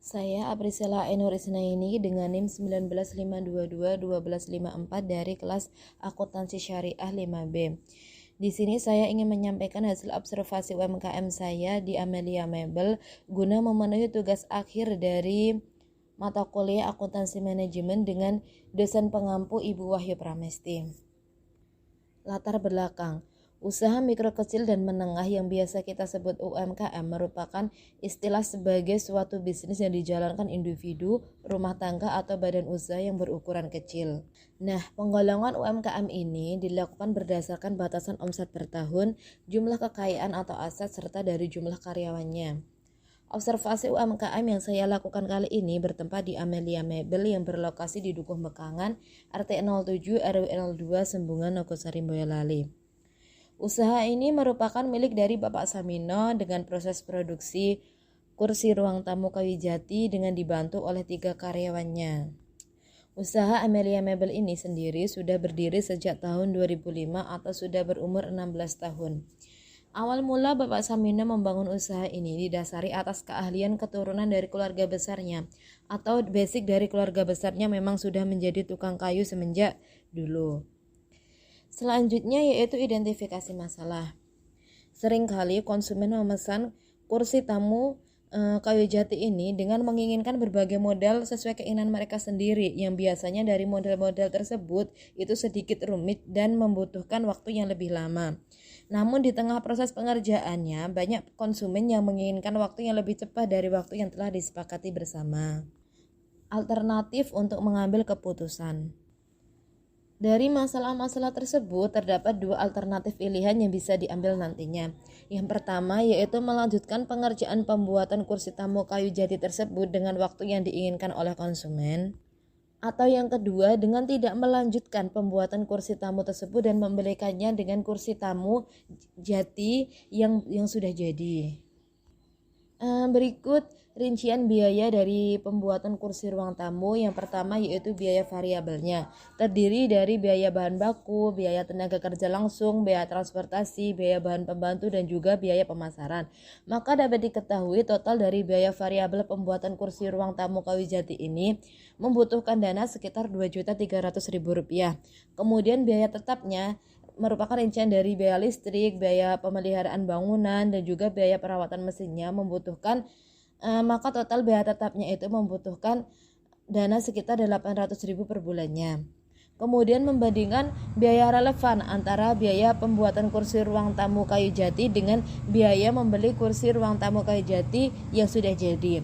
Saya Aprisela Ainur Isnaini dengan NIM 19522-1254 dari kelas Akuntansi Syariah 5B. Di sini saya ingin menyampaikan hasil observasi UMKM saya di Amelia Mebel guna memenuhi tugas akhir dari mata kuliah Akuntansi Manajemen dengan dosen pengampu Ibu Wahyu Pramesti. Latar belakang. Usaha mikro kecil dan menengah yang biasa kita sebut UMKM merupakan istilah sebagai suatu bisnis yang dijalankan individu, rumah tangga atau badan usaha yang berukuran kecil. Nah, penggolongan UMKM ini dilakukan berdasarkan batasan omset per tahun, jumlah kekayaan atau aset serta dari jumlah karyawannya. Observasi UMKM yang saya lakukan kali ini bertempat di Amelia Mebel yang berlokasi di Dukuh Mekangan, RT 07 RW 02 Sembungan Nogosari Boyolali. Usaha ini merupakan milik dari Bapak Samino dengan proses produksi kursi ruang tamu kayu jati dengan dibantu oleh 3 karyawannya. Usaha Amelia Mebel ini sendiri sudah berdiri sejak tahun 2005 atau sudah berumur 16 tahun. Awal mula Bapak Samino membangun usaha ini didasari atas keahlian keturunan dari keluarga besarnya atau basic dari keluarga besarnya memang sudah menjadi tukang kayu semenjak dulu. Selanjutnya yaitu identifikasi masalah. Seringkali konsumen memesan kursi tamu kayu jati ini dengan menginginkan berbagai model sesuai keinginan mereka sendiri yang biasanya dari model-model tersebut itu sedikit rumit dan membutuhkan waktu yang lebih lama. Namun di tengah proses pengerjaannya banyak konsumen yang menginginkan waktu yang lebih cepat dari waktu yang telah disepakati bersama. Alternatif untuk mengambil keputusan. Dari masalah-masalah tersebut terdapat 2 alternatif pilihan yang bisa diambil nantinya. Yang pertama yaitu melanjutkan pengerjaan pembuatan kursi tamu kayu jati tersebut dengan waktu yang diinginkan oleh konsumen. Atau yang kedua dengan tidak melanjutkan pembuatan kursi tamu tersebut dan membelikannya dengan kursi tamu jati yang sudah jadi. Berikut rincian biaya dari pembuatan kursi ruang tamu. Yang pertama yaitu biaya variabelnya, terdiri dari biaya bahan baku, biaya tenaga kerja langsung, biaya transportasi, biaya bahan pembantu dan juga biaya pemasaran. Maka dapat diketahui total dari biaya variabel pembuatan kursi ruang tamu kayu jati ini membutuhkan dana sekitar Rp2.300.000. Kemudian biaya tetapnya merupakan rincian dari biaya listrik, biaya pemeliharaan bangunan dan juga biaya perawatan mesinnya membutuhkan maka total biaya tetapnya itu membutuhkan dana sekitar 800.000 per bulannya. Kemudian membandingkan biaya relevan antara biaya pembuatan kursi ruang tamu kayu jati dengan biaya membeli kursi ruang tamu kayu jati yang sudah jadi.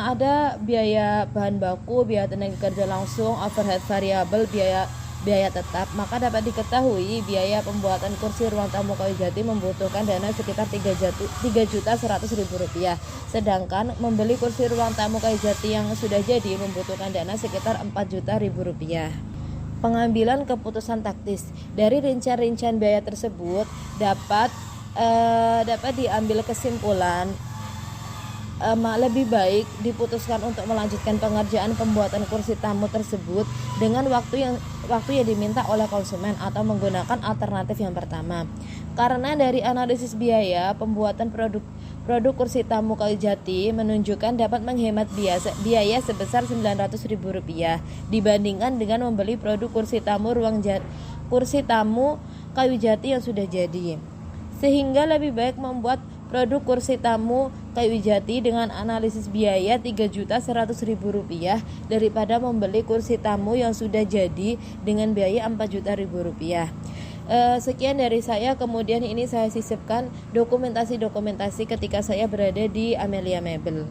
Ada biaya bahan baku, biaya tenaga kerja langsung, overhead variabel, biaya tetap. Maka dapat diketahui biaya pembuatan kursi ruang tamu kayu jati membutuhkan dana sekitar Rp3.100.000. Sedangkan membeli kursi ruang tamu kayu jati yang sudah jadi membutuhkan dana sekitar Rp4.000.000. Pengambilan keputusan taktis. Dari rincian-rincian biaya tersebut dapat diambil kesimpulan lebih baik diputuskan untuk melanjutkan pengerjaan pembuatan kursi tamu tersebut dengan waktu yang diminta oleh konsumen atau menggunakan alternatif yang pertama. Karena dari analisis biaya pembuatan produk kursi tamu kayu jati menunjukkan dapat menghemat biaya sebesar Rp900.000 dibandingkan dengan membeli produk kursi tamu kayu jati yang sudah jadi. Sehingga lebih baik membuat produk kursi tamu kayu jati dengan analisis biaya Rp3.100.000 daripada membeli kursi tamu yang sudah jadi dengan biaya Rp4.000.000. Sekian dari saya. Kemudian ini saya sisipkan dokumentasi ketika saya berada di Amelia Mebel.